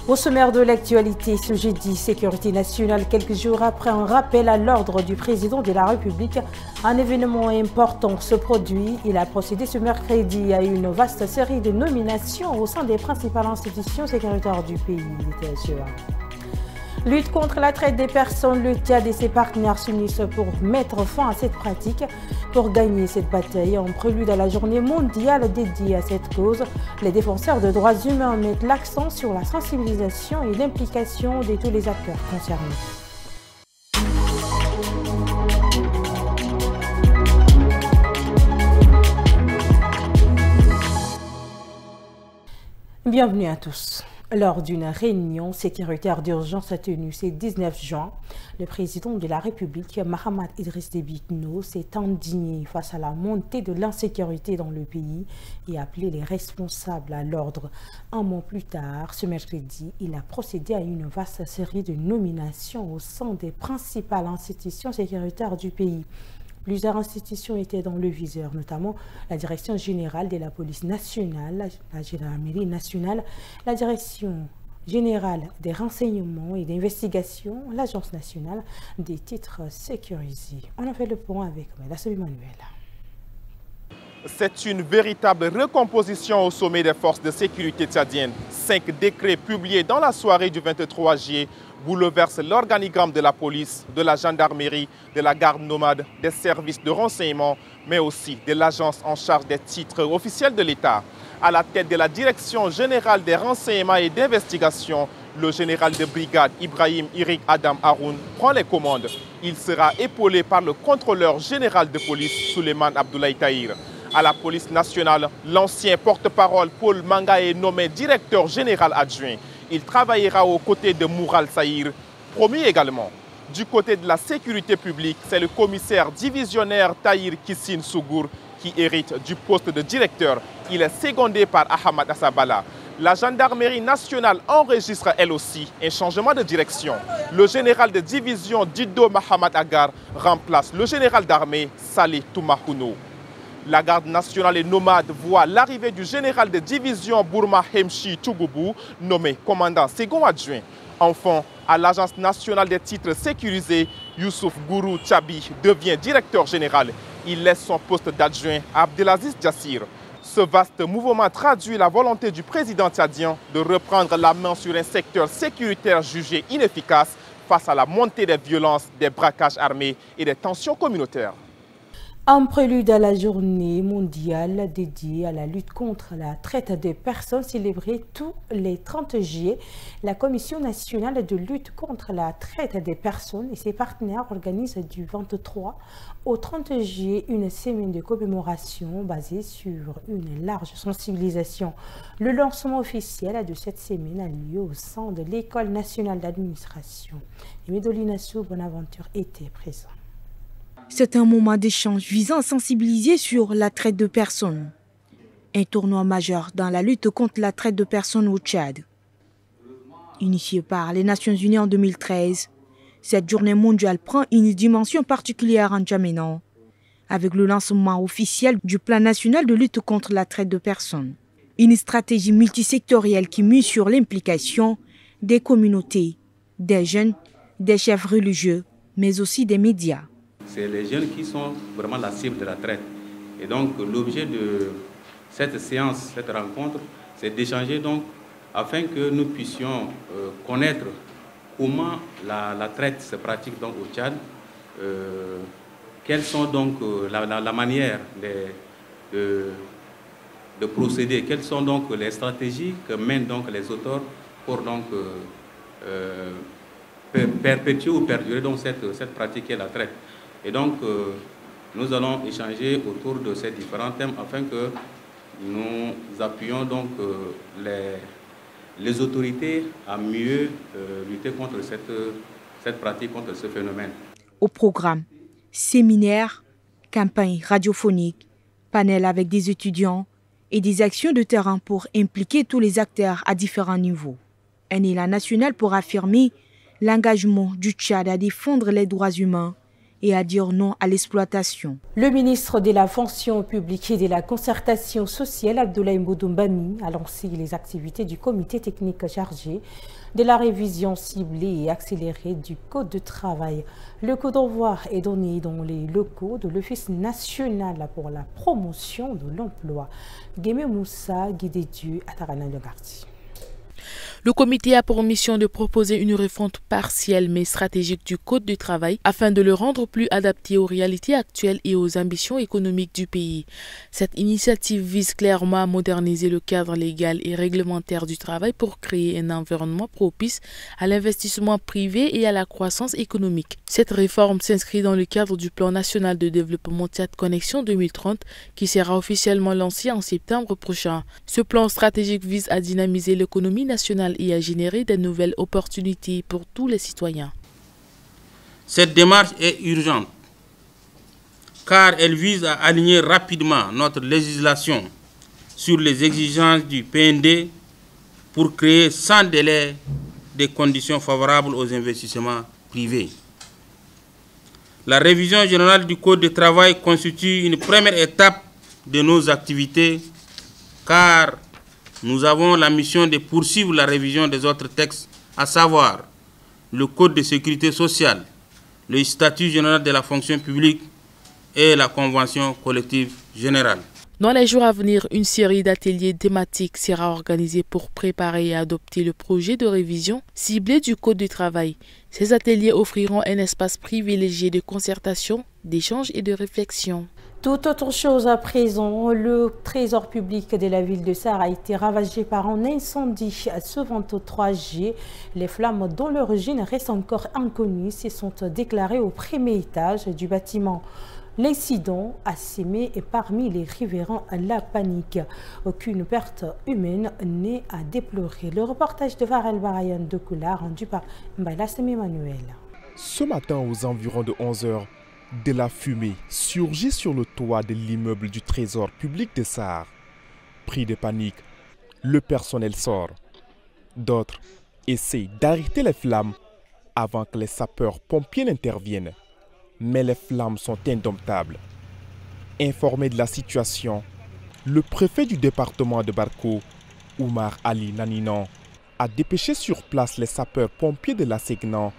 Au sommaire de l'actualité ce jeudi, sécurité nationale, quelques jours après un rappel à l'ordre du président de la République, un événement important se produit. Il a procédé ce mercredi à une vaste série de nominations au sein des principales institutions sécuritaires du pays, le TSEA. Lutte contre la traite des personnes, le Tchad et ses partenaires s'unissent pour mettre fin à cette pratique. Pour gagner cette bataille, en prélude à la journée mondiale dédiée à cette cause, les défenseurs de droits humains mettent l'accent sur la sensibilisation et l'implication de tous les acteurs concernés. Bienvenue à tous. Lors d'une réunion sécuritaire d'urgence tenue ce 19 juin, le président de la République, Mahamat Idriss Déby Itno, s'est indigné face à la montée de l'insécurité dans le pays et appelé les responsables à l'ordre. Un mois plus tard, ce mercredi, il a procédé à une vaste série de nominations au sein des principales institutions sécuritaires du pays. Plusieurs institutions étaient dans le viseur, notamment la Direction générale de la police nationale, la gendarmerie nationale, la Direction générale des renseignements et d'investigation, l'Agence nationale des titres sécurisés. On a fait le point avec Melasso Emmanuel. C'est une véritable recomposition au sommet des forces de sécurité tchadiennes. 5 décrets publiés dans la soirée du 23 juillet bouleversent l'organigramme de la police, de la gendarmerie, de la garde nomade, des services de renseignement, mais aussi de l'agence en charge des titres officiels de l'État. À la tête de la Direction générale des renseignements et d'investigation, le général de brigade Ibrahim Irik Adam Haroun prend les commandes. Il sera épaulé par le contrôleur général de police, Souleymane Abdoulaye Tahir. À la police nationale, l'ancien porte-parole Paul Manga est nommé directeur général adjoint. Il travaillera aux côtés de Moural Saïr, promu également. Du côté de la sécurité publique, c'est le commissaire divisionnaire Tahir Kissine Sougour qui hérite du poste de directeur. Il est secondé par Ahmad Assabala. La gendarmerie nationale enregistre elle aussi un changement de direction. Le général de division Dido Mahamad Agar remplace le général d'armée Salih Toumahouno. La garde nationale et nomade voit l'arrivée du général de division Bourma Hemchi Tougoubou, nommé commandant second adjoint. Enfin, à l'Agence nationale des titres sécurisés, Youssouf Gourou Tchabi devient directeur général. Il laisse son poste d'adjoint à Abdelaziz Djassir. Ce vaste mouvement traduit la volonté du président tchadien de reprendre la main sur un secteur sécuritaire jugé inefficace face à la montée des violences, des braquages armés et des tensions communautaires. En prélude à la journée mondiale dédiée à la lutte contre la traite des personnes célébrée tous les 30 juillet, la Commission nationale de lutte contre la traite des personnes et ses partenaires organisent du 23 au 30 juillet une semaine de commémoration basée sur une large sensibilisation. Le lancement officiel de cette semaine a lieu au sein de l'École nationale d'administration. Et Médolinassou Bonaventure était présent. C'est un moment d'échange visant à sensibiliser sur la traite de personnes. Un tournoi majeur dans la lutte contre la traite de personnes au Tchad. Initiée par les Nations Unies en 2013, cette journée mondiale prend une dimension particulière en Djamena, avec le lancement officiel du Plan national de lutte contre la traite de personnes. Une stratégie multisectorielle qui mise sur l'implication des communautés, des jeunes, des chefs religieux, mais aussi des médias. C'est les jeunes qui sont vraiment la cible de la traite. Et donc l'objet de cette séance, cette rencontre, c'est d'échanger donc afin que nous puissions connaître comment la traite se pratique donc au Tchad, quelles sont donc la manière de procéder, quelles sont donc les stratégies que mènent donc les auteurs pour donc perpétuer ou perdurer donc cette pratique qui est la traite. Et donc, nous allons échanger autour de ces différents thèmes afin que nous appuyions donc les autorités à mieux lutter contre cette pratique, contre ce phénomène. Au programme, séminaires, campagnes radiophoniques, panels avec des étudiants et des actions de terrain pour impliquer tous les acteurs à différents niveaux. Un élan national pour affirmer l'engagement du Tchad à défendre les droits humains et à dire non à l'exploitation. Le ministre de la Fonction publique et de la Concertation sociale, Abdoulaye Mboudombami, a lancé les activités du comité technique chargé de la révision ciblée et accélérée du Code de travail. Le coup d'envoi est donné dans les locaux de l'Office national pour la promotion de l'emploi. Guémé Moussa, Guidé Dieu, Atarana Legardi. Le comité a pour mission de proposer une refonte partielle mais stratégique du Code du travail afin de le rendre plus adapté aux réalités actuelles et aux ambitions économiques du pays. Cette initiative vise clairement à moderniser le cadre légal et réglementaire du travail pour créer un environnement propice à l'investissement privé et à la croissance économique. Cette réforme s'inscrit dans le cadre du Plan national de développement TIAD Connexion 2030 qui sera officiellement lancé en septembre prochain. Ce plan stratégique vise à dynamiser l'économie nationale et à générer de nouvelles opportunités pour tous les citoyens. Cette démarche est urgente car elle vise à aligner rapidement notre législation sur les exigences du PND pour créer sans délai des conditions favorables aux investissements privés. La révision générale du Code du travail constitue une première étape de nos activités car nous avons la mission de poursuivre la révision des autres textes, à savoir le Code de sécurité sociale, le statut général de la fonction publique et la convention collective générale. Dans les jours à venir, une série d'ateliers thématiques sera organisée pour préparer et adopter le projet de révision ciblé du Code du travail. Ces ateliers offriront un espace privilégié de concertation, d'échange et de réflexion. Toute autre chose à présent, le trésor public de la ville de Sarre a été ravagé par un incendie ce 23 juillet. Les flammes dont l'origine reste encore inconnue se sont déclarées au premier étage du bâtiment. L'incident a semé parmi les riverains la panique. Aucune perte humaine n'est à déplorer. Le reportage de Varel Barayan de Koula rendu par Mbalassem Emmanuel. Ce matin aux environs de 11 h, de la fumée surgit sur le toit de l'immeuble du trésor public de Sarre. Pris de panique, le personnel sort. D'autres essayent d'arrêter les flammes avant que les sapeurs-pompiers n'interviennent. Mais les flammes sont indomptables. Informé de la situation, le préfet du département de Barko, Oumar Ali Naninan, a dépêché sur place les sapeurs-pompiers de la Ségnan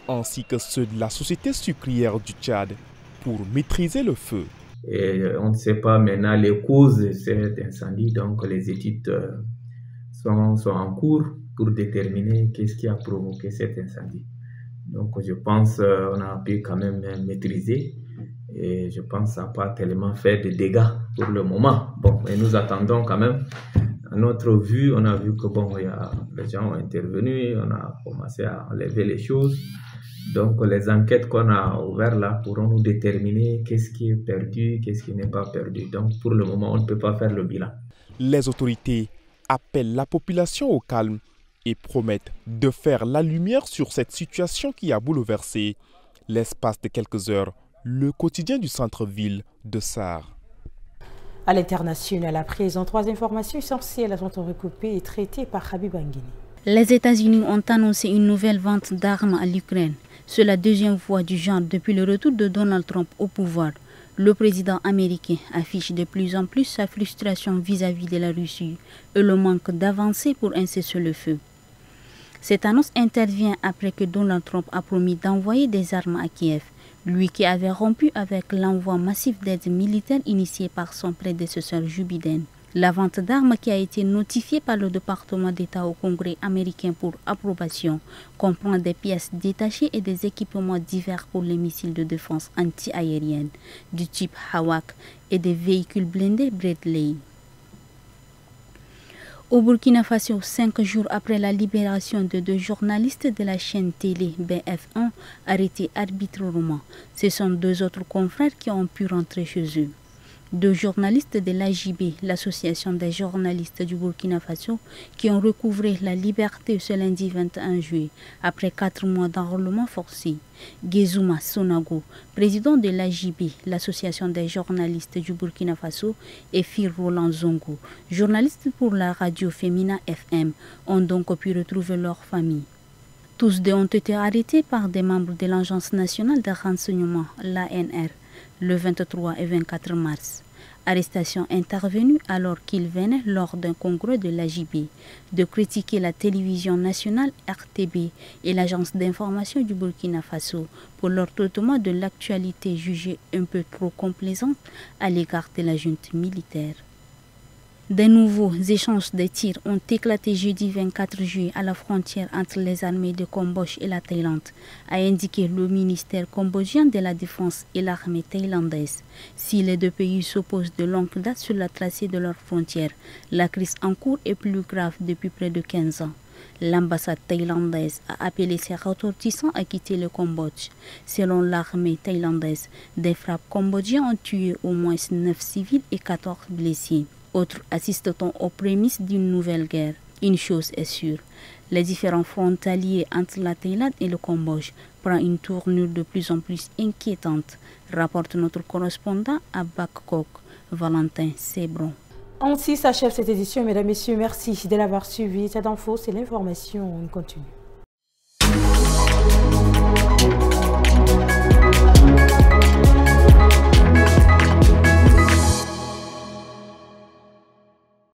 ainsi que ceux de la société sucrière du Tchad pour maîtriser le feu. Et on ne sait pas maintenant les causes de cet incendie, donc les études sont en cours pour déterminer qu'est-ce qui a provoqué cet incendie. Donc je pense qu'on a pu quand même maîtriser et je pense que ça n'a pas tellement fait de dégâts pour le moment. Bon, mais nous attendons quand même. À notre vue, on a vu que bon, les gens ont intervenu, on a commencé à enlever les choses. Donc les enquêtes qu'on a ouvertes là pourront nous déterminer qu'est-ce qui est perdu, qu'est-ce qui n'est pas perdu. Donc pour le moment, on ne peut pas faire le bilan. Les autorités appellent la population au calme et promettent de faire la lumière sur cette situation qui a bouleversé l'espace de quelques heures le quotidien du centre-ville de Sarre. À l'international, à présent, 3 informations essentielles sont recoupées et traitées par Habib Anguini. Les États-Unis ont annoncé une nouvelle vente d'armes à l'Ukraine. C'est la deuxième fois du genre depuis le retour de Donald Trump au pouvoir. Le président américain affiche de plus en plus sa frustration vis-à-vis de la Russie et le manque d'avancées pour un cessez-le-feu. Cette annonce intervient après que Donald Trump a promis d'envoyer des armes à Kiev, lui qui avait rompu avec l'envoi massif d'aide militaire initié par son prédécesseur Joe Biden. La vente d'armes qui a été notifiée par le département d'État au Congrès américain pour approbation comprend des pièces détachées et des équipements divers pour les missiles de défense anti-aérienne du type Hawk et des véhicules blindés Bradley. Au Burkina Faso, 5 jours après la libération de 2 journalistes de la chaîne télé BF1 arrêtés arbitrairement, ce sont 2 autres confrères qui ont pu rentrer chez eux. 2 journalistes de l'AJB, l'association des journalistes du Burkina Faso, qui ont recouvré la liberté ce lundi 21 juillet, après 4 mois d'enrôlement forcé. Gezouma Sonago, président de l'AJB, l'association des journalistes du Burkina Faso, et Fir Roland Zongo, journaliste pour la radio Femina FM, ont donc pu retrouver leur famille. Tous deux ont été arrêtés par des membres de l'Agence nationale de renseignement, l'ANR, le 23 et 24 mars. Arrestation intervenue alors qu'ils venaient, lors d'un congrès de l'AJB, de critiquer la télévision nationale RTB et l'agence d'information du Burkina Faso pour leur traitement de l'actualité jugée un peu trop complaisante à l'égard de la junte militaire. De nouveaux échanges de tirs ont éclaté jeudi 24 juillet à la frontière entre les armées de Cambodge et la Thaïlande, a indiqué le ministère cambodgien de la Défense et l'armée thaïlandaise. Si les deux pays s'opposent de longue date sur la tracée de leurs frontières, la crise en cours est plus grave depuis près de 15 ans. L'ambassade thaïlandaise a appelé ses ressortissants à quitter le Cambodge. Selon l'armée thaïlandaise, des frappes cambodgiennes ont tué au moins 9 civils et 14 blessés. Autres assiste-t-on aux prémices d'une nouvelle guerre. Une chose est sûre, les différents frontaliers entre la Thaïlande et le Cambodge prennent une tournure de plus en plus inquiétante, rapporte notre correspondant à Bangkok, Valentin Sebron. Ainsi s'achève cette édition, mesdames, messieurs. Merci de l'avoir suivi. Cette info, c'est l'information continue.